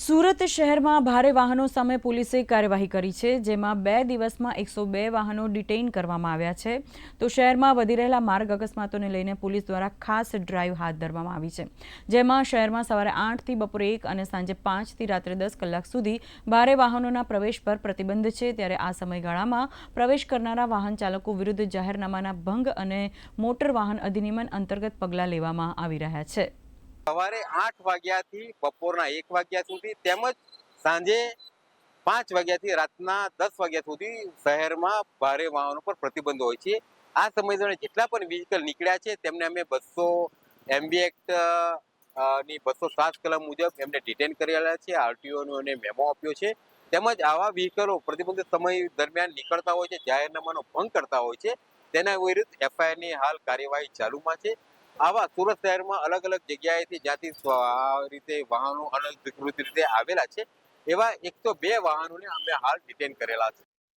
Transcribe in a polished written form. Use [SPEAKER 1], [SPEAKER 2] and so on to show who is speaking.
[SPEAKER 1] સુરત શહેરમાં ભારે વાહનો સામે પોલીસે કાર્યવાહી કરી છે, જેમાં 2 દિવસમાં 102 વાહનો ડિટેઇન કરવામાં આવ્યા છે. તો શહેરમાં વધી રહેલા માર્ગ અકસ્માતોને લઈને પોલીસ દ્વારા ખાસ ડ્રાઈવ હાથ ધરવામાં આવી છે, જેમાં શહેરમાં સવારે 8 થી બપોરે 1 અને સાંજે 5 થી રાત્રે 10 કલાક સુધી ભારે વાહનોના પ્રવેશ પર પ્રતિબંધ છે. ત્યારે આ સમયગાળામાં પ્રવેશ કરનારા વાહન ચાલકો વિરુદ્ધ જાહેરનામાના ભંગ અને મોટર વાહન અધિનિયમ અંતર્ગત પગલાં લેવામાં આવી રહ્યા છે.
[SPEAKER 2] સવારે 8 વાગ્યાથી બપોરના 1 વાગ્યા સુધી તેમજ સાંજે 5 વાગ્યાથી રાતના 10 વાગ્યા સુધી શહેરમાં ભારે વાહનો પર પ્રતિબંધ હોય છે. આ સમય દરમિયાન જેટલા પણ વ્હીકલ નીકળ્યા છે તેમને અમે 200 MB એક્ટ ની 207 કલમ મુજબ એમને ડિટેન કરેલા છે. આરટીઓનો એને મેમો આપ્યો છે. તેમજ આવા વ્હીકલો પ્રતિબંધિત સમય દરમિયાન નીકળતા હોય છે, જાહેરનામાનો ભંગ કરતા હોય છે, તેના વિરુદ્ધ FIRની હાલ કાર્યવાહી ચાલુમાં છે. આવા સુરત શહેરમાં અલગ અલગ જગ્યાએથી જ્યાંથી આ રીતે વાહનો અનધિકૃત રીતે આવેલા છે, એવા 102 વાહનોને અમે હાલ ડિટેન કરેલા છે.